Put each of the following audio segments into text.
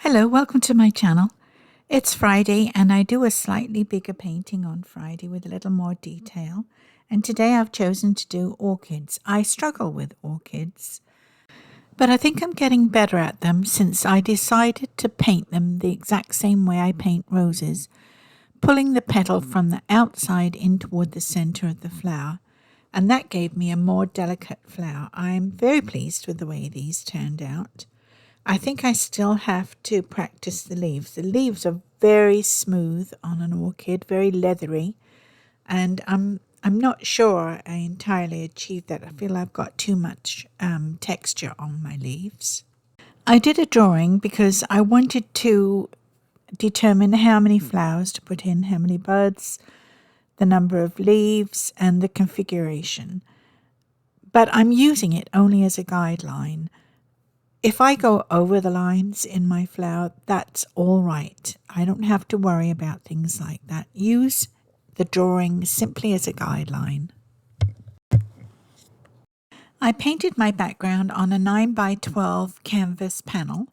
Hello, welcome to my channel. It's Friday and I do a slightly bigger painting on Friday with a little more detail. And today I've chosen to do orchids. I struggle with orchids, but I think I'm getting better at them since I decided to paint them the exact same way I paint roses, pulling the petal from the outside in toward the center of the flower. And that gave me a more delicate flower. I'm very pleased with the way these turned out. I think I still have to practice the leaves. The leaves are very smooth on an orchid, very leathery, and I'm not sure I entirely achieved that. I feel I've got too much texture on my leaves. I did a drawing because I wanted to determine how many flowers to put in, how many buds, the number of leaves, and the configuration. But I'm using it only as a guideline. If I go over the lines in my flower, that's all right. I don't have to worry about things like that. Use the drawing simply as a guideline. I painted my background on a 9 by 12 canvas panel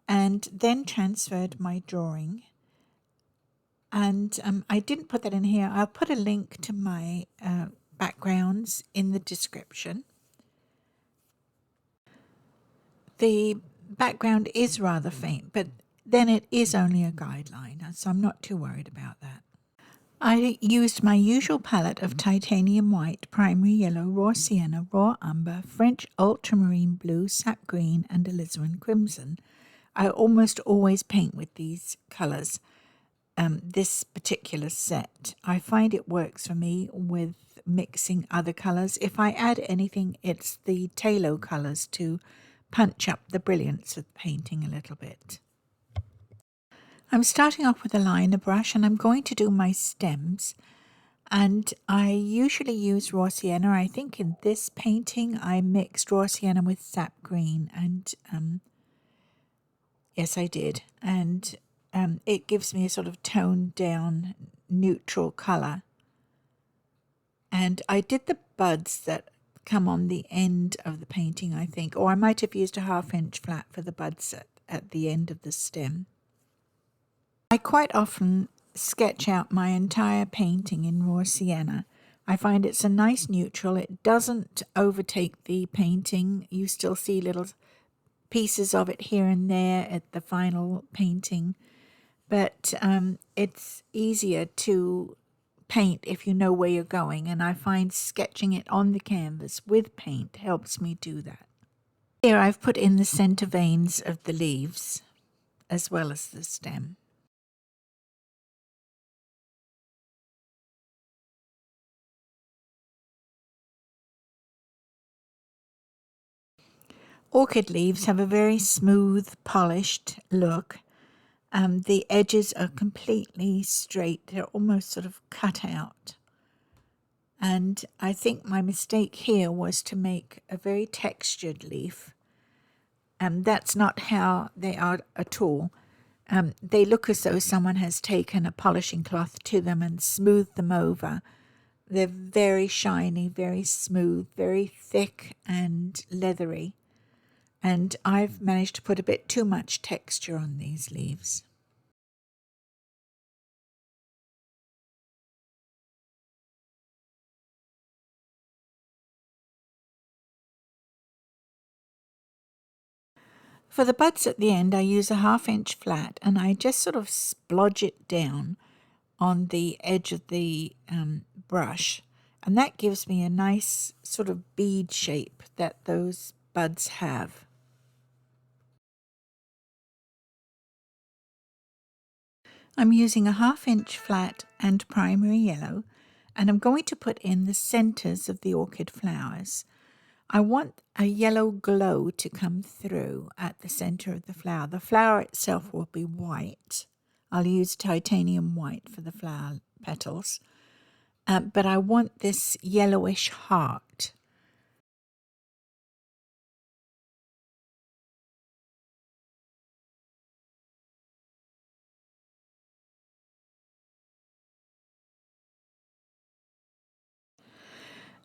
and then transferred my drawing. And I didn't put that in here. I'll put a link to my backgrounds in the description. The background is rather faint, but then it is only a guideline, so I'm not too worried about that. I used my usual palette of titanium white, primary yellow, raw sienna, raw umber, French ultramarine blue, sap green, and alizarin crimson. I almost always paint with these colours, this particular set. I find it works for me with mixing other colours. If I add anything, it's the Talo colours to punch up the brilliance of the painting a little bit. I'm starting off with a liner brush and I'm going to do my stems, and I usually use raw sienna. I think in this painting I mixed raw sienna with sap green, and yes I did, and it gives me a sort of toned down neutral colour. And I did the buds that come on the end of the painting, I think, or I might have used a 1/2 inch flat for the buds at the end of the stem. I quite often sketch out my entire painting in raw sienna. I find it's a nice neutral. It doesn't overtake the painting. You still see little pieces of it here and there at the final painting, but it's easier to paint if you know where you're going, and I find sketching it on the canvas with paint helps me do that. Here I've put in the center veins of the leaves as well as the stem. Orchid leaves have a very smooth, polished look. The edges are completely straight. They're almost sort of cut out. And I think my mistake here was to make a very textured leaf. That's not how they are at all. They look as though someone has taken a polishing cloth to them and smoothed them over. They're very shiny, very smooth, very thick and leathery. And I've managed to put a bit too much texture on these leaves. For the buds at the end, I use a 1/2 inch flat and I just sort of splodge it down on the edge of the brush. And that gives me a nice sort of bead shape that those buds have. I'm using a 1/2 inch flat and primary yellow, and I'm going to put in the centers of the orchid flowers. I want a yellow glow to come through at the center of the flower. The flower itself will be white. I'll use titanium white for the flower petals, but I want this yellowish heart.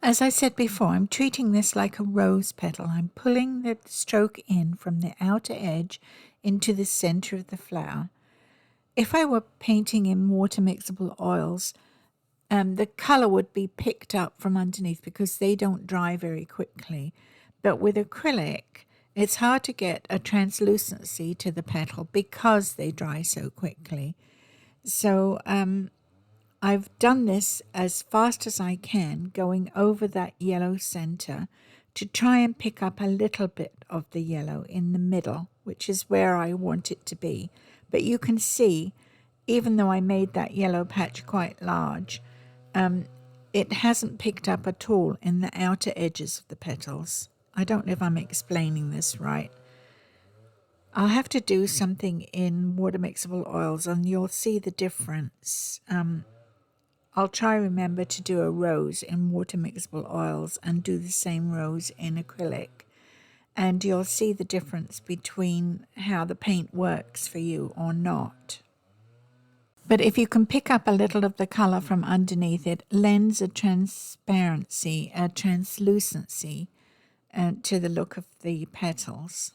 As I said before, I'm treating this like a rose petal. I'm pulling the stroke in from the outer edge into the center of the flower. If I were painting in water mixable oils, the color would be picked up from underneath because they don't dry very quickly. But with acrylic, it's hard to get a translucency to the petal because they dry so quickly. So I've done this as fast as I can, going over that yellow center to try and pick up a little bit of the yellow in the middle, which is where I want it to be. But you can see, even though I made that yellow patch quite large, it hasn't picked up at all in the outer edges of the petals. I don't know if I'm explaining this right. I'll have to do something in water mixable oils and you'll see the difference. I'll try remember to do a rose in water mixable oils and do the same rose in acrylic. And you'll see the difference between how the paint works for you or not. But if you can pick up a little of the color from underneath, it lends a transparency, a translucency to the look of the petals.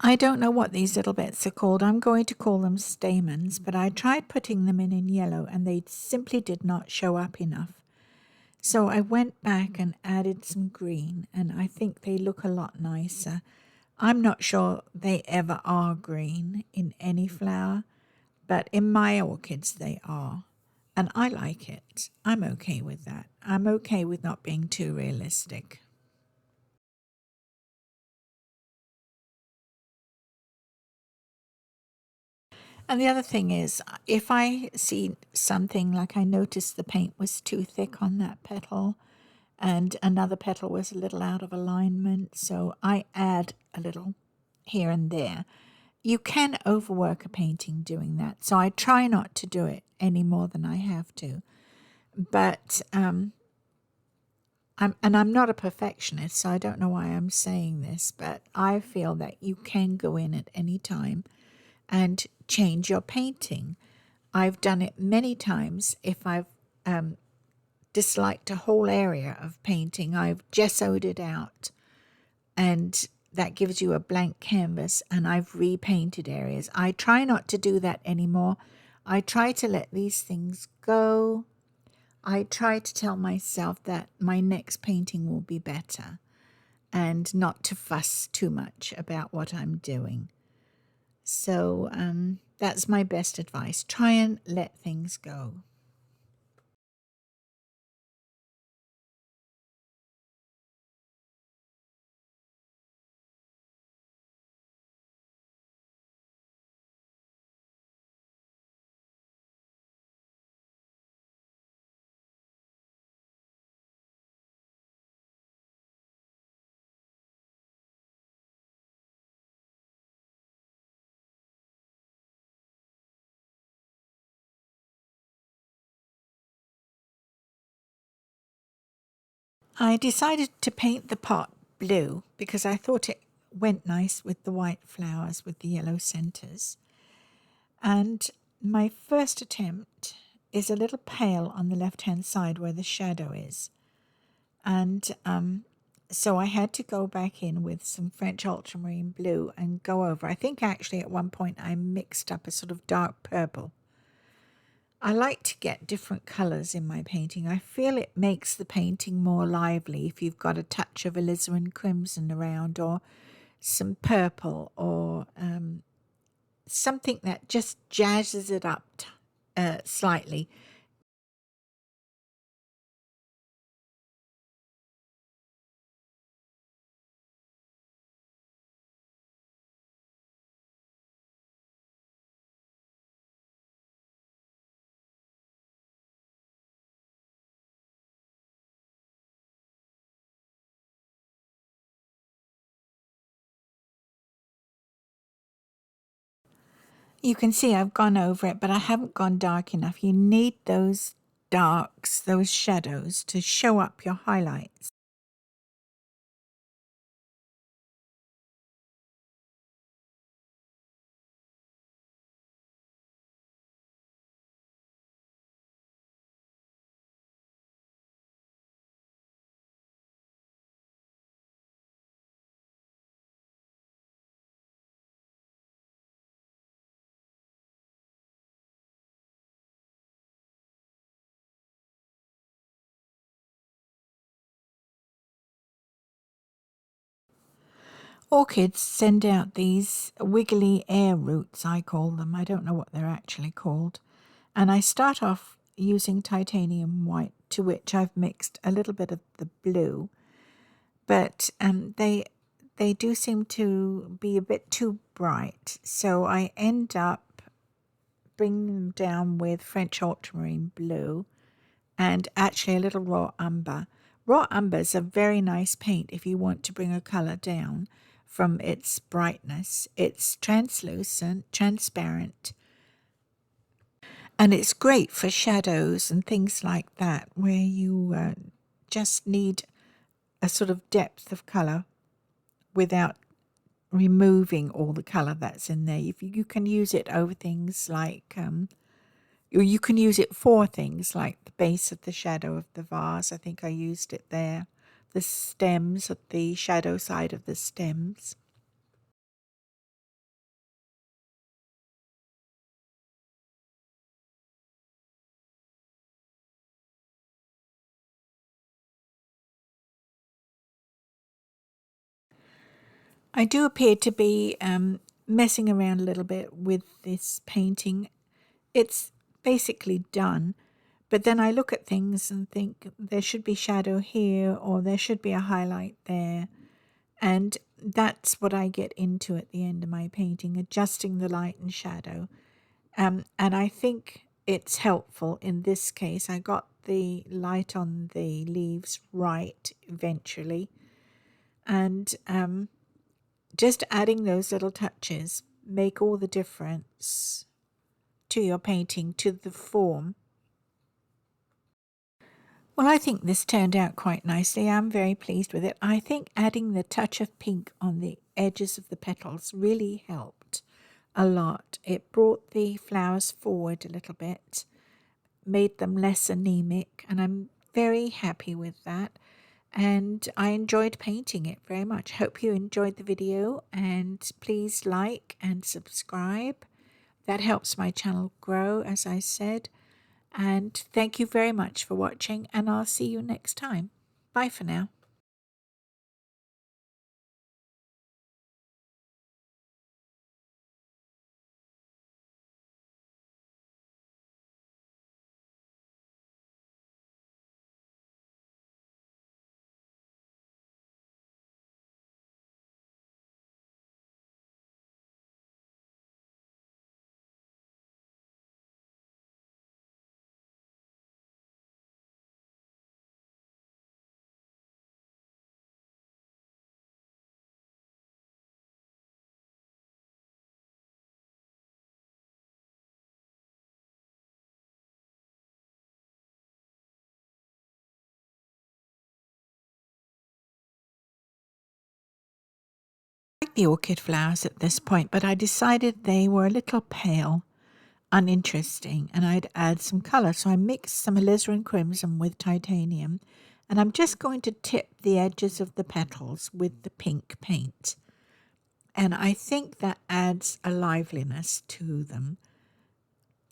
I don't know what these little bits are called. I'm going to call them stamens, but I tried putting them in yellow and they simply did not show up enough. So I went back and added some green, and I think they look a lot nicer. I'm not sure they ever are green in any flower, but in my orchids they are. And I like it. I'm okay with that. I'm okay with not being too realistic. And the other thing is, if I see something like I noticed the paint was too thick on that petal and another petal was a little out of alignment, so I add a little here and there. You can overwork a painting doing that, so I try not to do it any more than I have to. But I'm not a perfectionist, so I don't know why I'm saying this, but I feel that you can go in at any time and change your painting. I've done it many times. If I've disliked a whole area of painting, I've gessoed it out, and that gives you a blank canvas, and I've repainted areas. I try not to do that anymore. I try to let these things go. I try to tell myself that my next painting will be better and not to fuss too much about what I'm doing. So that's my best advice. Try and let things go. I decided to paint the pot blue because I thought it went nice with the white flowers with the yellow centers. And my first attempt is a little pale on the left-hand side where the shadow is. And so I had to go back in with some French ultramarine blue and go over. I think actually at one point I mixed up a sort of dark purple. I like to get different colours in my painting. I feel it makes the painting more lively if you've got a touch of alizarin crimson around or some purple or something that just jazzes it up slightly. You can see I've gone over it, but I haven't gone dark enough. You need those darks, those shadows to show up your highlights. Orchids send out these wiggly air roots, I call them. I don't know what they're actually called. And I start off using titanium white, to which I've mixed a little bit of the blue. But they do seem to be a bit too bright. So I end up bringing them down with French ultramarine blue and actually a little raw umber. Raw umber is a very nice paint if you want to bring a color down from its brightness. It's translucent, transparent, and it's great for shadows and things like that where you just need a sort of depth of color without removing all the color that's in there. If you can use it over things like or you can use it for things like the base of the shadow of the vase. I think I used it there. The stems, of the shadow side of the stems. I do appear to be messing around a little bit with this painting. It's basically done, but then I look at things and think there should be shadow here or there should be a highlight there. And that's what I get into at the end of my painting, adjusting the light and shadow. And I think it's helpful in this case. I got the light on the leaves right eventually. And just adding those little touches make all the difference to your painting, to the form. Well, I think this turned out quite nicely. I'm very pleased with it. I think adding the touch of pink on the edges of the petals really helped a lot. It brought the flowers forward a little bit, made them less anemic, and I'm very happy with that. And I enjoyed painting it very much. Hope you enjoyed the video, and please like and subscribe. That helps my channel grow, as I said. And thank you very much for watching, and I'll see you next time. Bye for now. I like the orchid flowers at this point, but I decided they were a little pale, uninteresting, and I'd add some color. So I mixed some alizarin crimson with titanium, and I'm just going to tip the edges of the petals with the pink paint. And I think that adds a liveliness to them.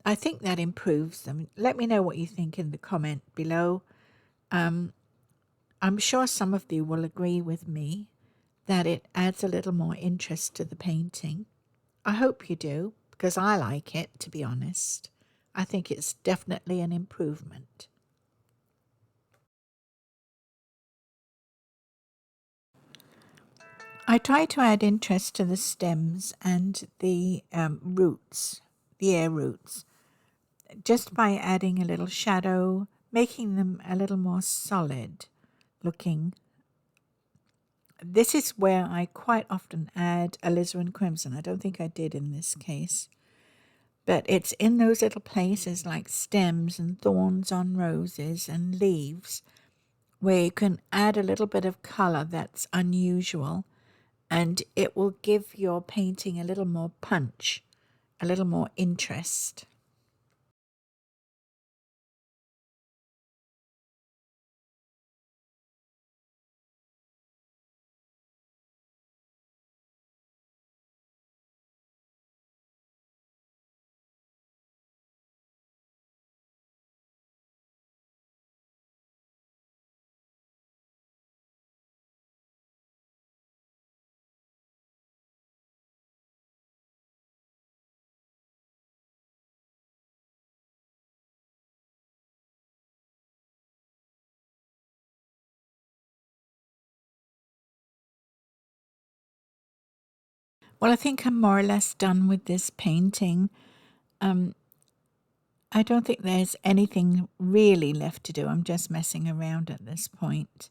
I think that improves them. Let me know what you think in the comment below. I'm sure some of you will agree with me that it adds a little more interest to the painting. I hope you do, because I like it, to be honest. I think it's definitely an improvement. I try to add interest to the stems and the roots, the air roots, just by adding a little shadow, making them a little more solid looking. This is where I quite often add alizarin crimson. I don't think I did in this case. But it's in those little places like stems and thorns on roses and leaves where you can add a little bit of color that's unusual, and it will give your painting a little more punch, a little more interest. Well, I think I'm more or less done with this painting. I don't think there's anything really left to do. I'm just messing around at this point.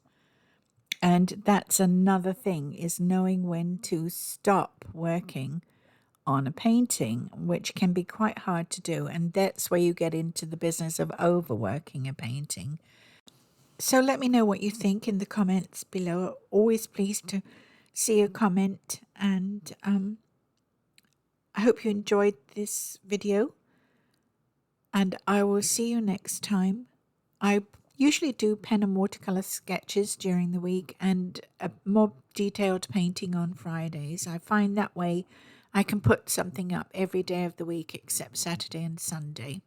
And that's another thing, is knowing when to stop working on a painting, which can be quite hard to do. And that's where you get into the business of overworking a painting. So let me know what you think in the comments below. Always pleased to see a comment. And I hope you enjoyed this video. And I will see you next time. I usually do pen and watercolor sketches during the week and a more detailed painting on Fridays. I find that way I can put something up every day of the week except Saturday and Sunday.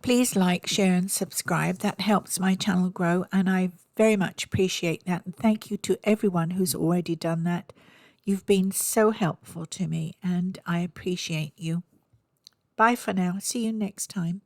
Please like, share and subscribe. That helps my channel grow, and I very much appreciate that. And thank you to everyone who's already done that. You've been so helpful to me and I appreciate you. Bye for now. See you next time.